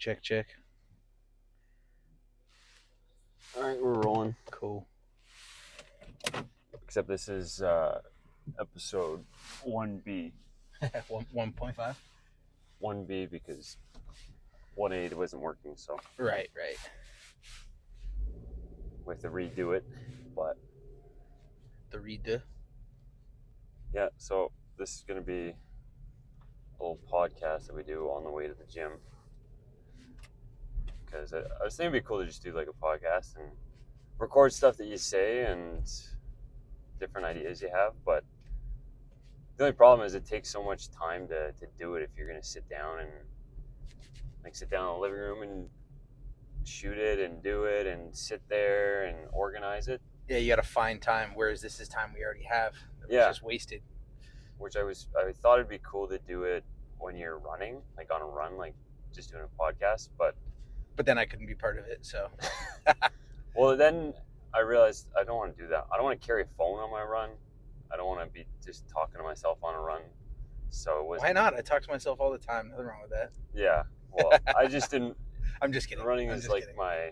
Check. All right, we're rolling. Cool. Except this is episode 1B. 1.5? 1B because 1A wasn't working, so Right. we have to redo it. But The redo. yeah, so this is going to be a little podcast that we do on the way to the gym. Because I was thinking it'd be cool to just do like a podcast and record stuff that you say and different ideas you have. But the only problem is it takes so much time to do it if you're going to sit down and sit down in the living room and shoot it and do it and sit there and organize it. Yeah, you got to find time. Whereas this is time we already have. That was just wasted. Which I thought it'd be cool to do it when you're running, like on a run, like just doing a podcast. But then I couldn't be part of it. So. Well, then I realized I don't want to do that. I don't want to carry a phone on my run. I don't want to be just talking to myself on a run. So why not? I talk to myself all the time. Nothing wrong with that. Yeah. Well, I just didn't. I'm just kidding. Running is like my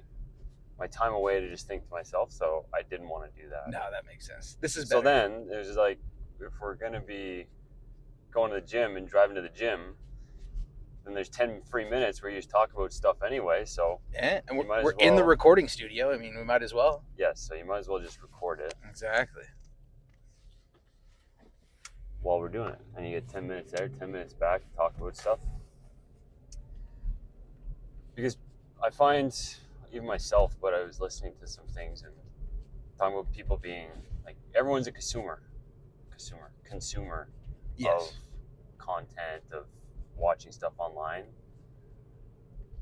time away to just think to myself, so I didn't want to do that. No, that makes sense. This is better. So then it was like, if we're going to be going to the gym and driving to the gym, then there's 10 free minutes where you just talk about stuff anyway, so... Yeah, and we're in the recording studio. I mean, we might as well. Yes, so you might as well just record it. Exactly. While we're doing it. And you get 10 minutes there, 10 minutes back to talk about stuff. Because I find, even myself, but I was listening to some things and talking about people being, like, everyone's a consumer Yes. of content, of watching stuff online.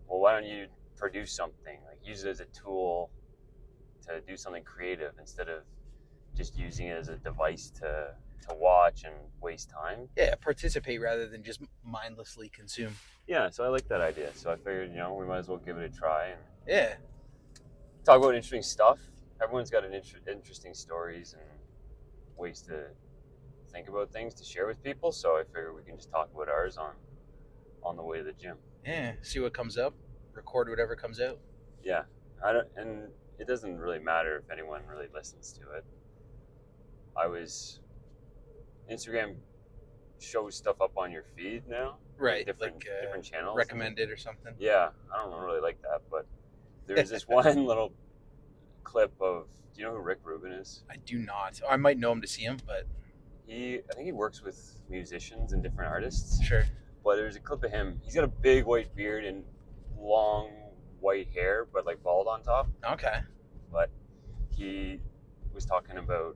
Well, why don't you produce something? Like, use it as a tool to do something creative instead of just using it as a device to watch and waste time. Yeah, participate rather than just mindlessly consume. Yeah, so I like that idea. So I figured, we might as well give it a try and talk about interesting stuff. Everyone's got interesting stories and ways to think about things to share with people. So I figured we can just talk about ours on the way to the gym. Yeah, see what comes up, record whatever comes out. Yeah, and it doesn't really matter if anyone really listens to it. Instagram shows stuff up on your feed now. Right. Different channels. Recommended or something. Yeah, I don't really like that, but there's this one little clip of, do you know who Rick Rubin is? I do not. I might know him to see him, but... I think he works with musicians and different artists. Sure. But there's a clip of him. He's got a big white beard and long white hair, but like bald on top. Okay. But he was talking about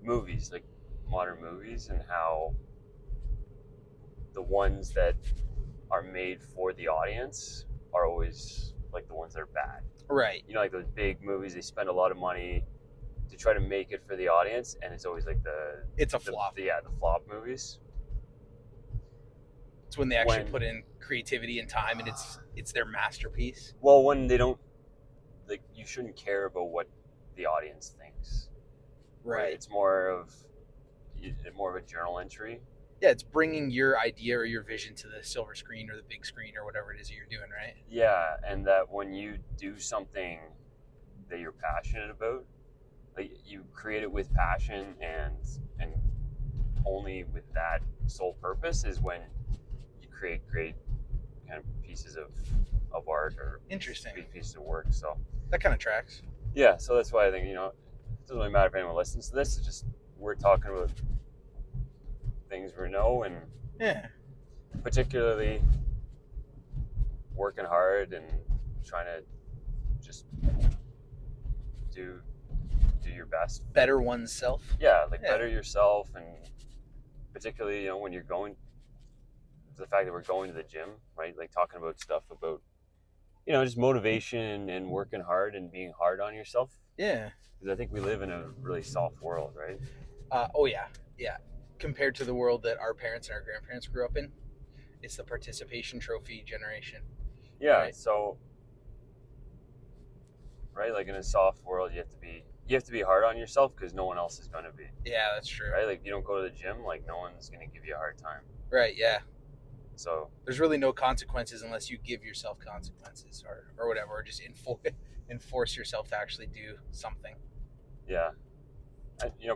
movies, like modern movies, and how the ones that are made for the audience are always like the ones that are bad. Right. Like those big movies, they spend a lot of money to try to make it for the audience, and it's always like it's a flop. The flop movies. It's when they actually put in creativity and time, and it's their masterpiece. Well, when they don't, like, you shouldn't care about what the audience thinks. Right. It's more of a journal entry. Yeah, it's bringing your idea or your vision to the silver screen or the big screen or whatever it is that you're doing, right? Yeah, and that when you do something that you're passionate about, like, you create it with passion and only with that sole purpose is when you create great kind of pieces of art or interesting pieces of work. So that kind of tracks. Yeah, so that's why I think, it doesn't really matter if anyone listens to this. It's just we're talking about things we know, and particularly working hard and trying to just do your best. Better oneself. Yeah, better yourself, and particularly, when you're going, the fact that we're going to the gym, right? Like talking about stuff about, just motivation and working hard and being hard on yourself. Yeah. Because I think we live in a really soft world, right? Oh, yeah. Yeah. Compared to the world that our parents and our grandparents grew up in, it's the participation trophy generation. Yeah, right? So, right, like in a soft world, you have to be hard on yourself because no one else is going to be. Yeah, that's true. Right? Like, you don't go to the gym, like, no one's going to give you a hard time. Right, yeah. So there's really no consequences unless you give yourself consequences or whatever, or just enforce yourself to actually do something. yeah,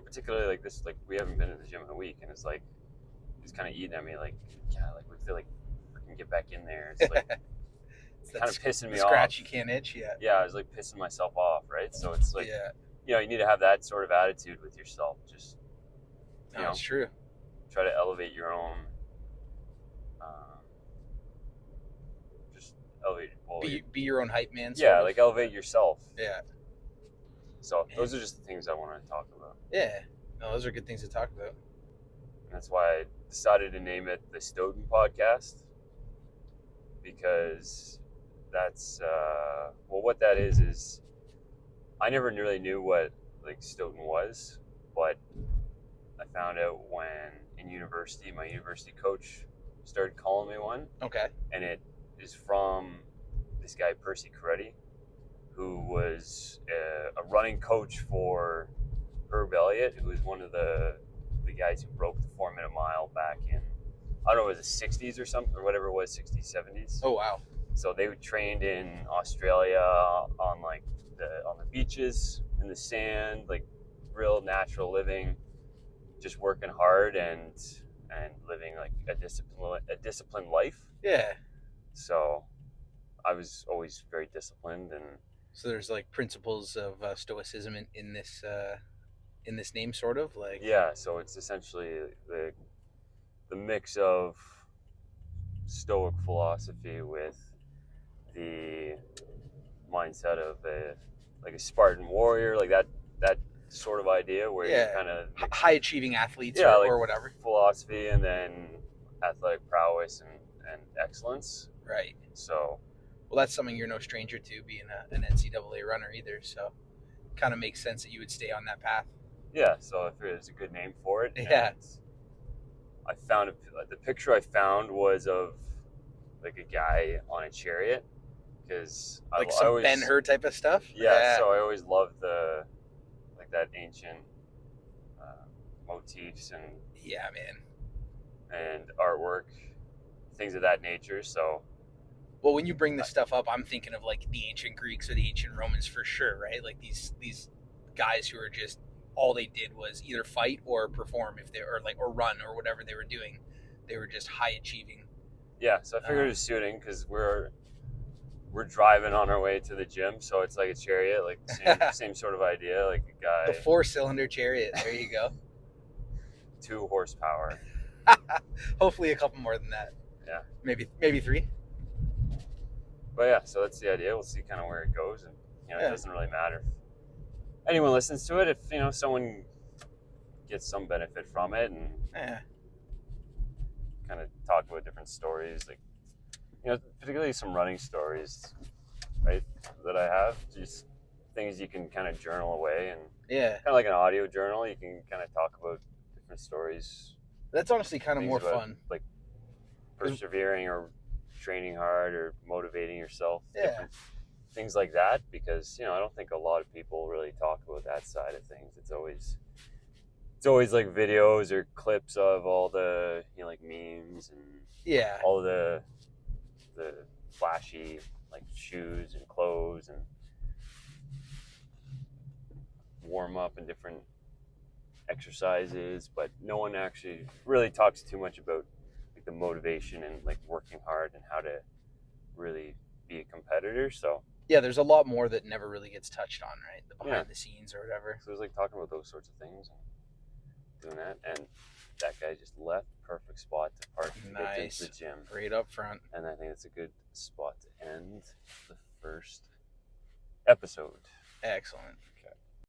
particularly like this, like we haven't been in the gym in a week, and it's like it's kind of eating at me. Like, yeah, like we feel like we can get back in there. It's like it's kind of pissing me the scratch off. you can't itch yet. Yeah, I was like pissing myself off, right? So it's like, yeah, you need to have that sort of attitude with yourself. Just no, it's true. try to elevate your own. Just elevate. Well, Be your own hype man. Yeah, like elevate yourself. Yeah. So those are just the things I want to talk about. Yeah, no, those are good things to talk about. And that's why I decided to name it the Stotan Podcast, because that's what that is I never really knew what like Stotan was, but I found out when in university my university coach started calling me one. Okay. And it is from this guy Percy Caretti, who was a running coach for Herb Elliott, who was one of the guys who broke the 4-minute mile back in, I don't know, it was the 60s or something, or whatever it was, 60s, 70s. Oh, wow. So they trained in Australia on the beaches, in the sand, like real natural living, just working hard and living like a disciplined life. Yeah. So I was always very disciplined, and so there's like principles of stoicism in this name, sort of like. Yeah, so it's essentially the mix of Stoic philosophy with the mindset of a Spartan warrior, like that sort of idea where you kind of high achieving athletes, or whatever philosophy, and then athletic prowess and excellence. Right. So, well, that's something you're no stranger to, being an NCAA runner either. So, kind of makes sense that you would stay on that path. Yeah. So I figured it's a good name for it. Yeah. And I found the picture I found was of like a guy on a chariot, because like some always, Ben-Hur type of stuff. Yeah. So I always loved that ancient motifs and and artwork, things of that nature. So, well, when you bring this stuff up, I'm thinking of like the ancient Greeks or the ancient Romans for sure, right? Like these guys who are just, all they did was either fight or perform, or run or whatever they were doing. They were just high achieving. Yeah, so I figured it was suiting because we're driving on our way to the gym, so it's like a chariot, like same sort of idea, like a guy. The 4-cylinder chariot. There you go. 2 horsepower. Hopefully a couple more than that. Yeah. Maybe 3. But yeah, so that's the idea. We'll see kind of where it goes, and it doesn't really matter if anyone listens to it. If someone gets some benefit from it, and kind of talk about different stories, like particularly some running stories, right, that I have, just things you can kind of journal away, and kind of like an audio journal. You can kind of talk about different stories. That's honestly kind of more fun, like persevering or training hard or motivating yourself, different things like that, because I don't think a lot of people really talk about that side of things. It's always like videos or clips of all the like memes and all the flashy like shoes and clothes and warm up and different exercises, but no one actually really talks too much about like the motivation and like working hard and how to really be a competitor. So there's a lot more that never really gets touched on, right? The behind the scenes or whatever. So it was like talking about those sorts of things and doing that, and that guy just left. Perfect spot to park and get into the gym. Right up front. And I think it's a good spot to end the first episode. Excellent. Okay.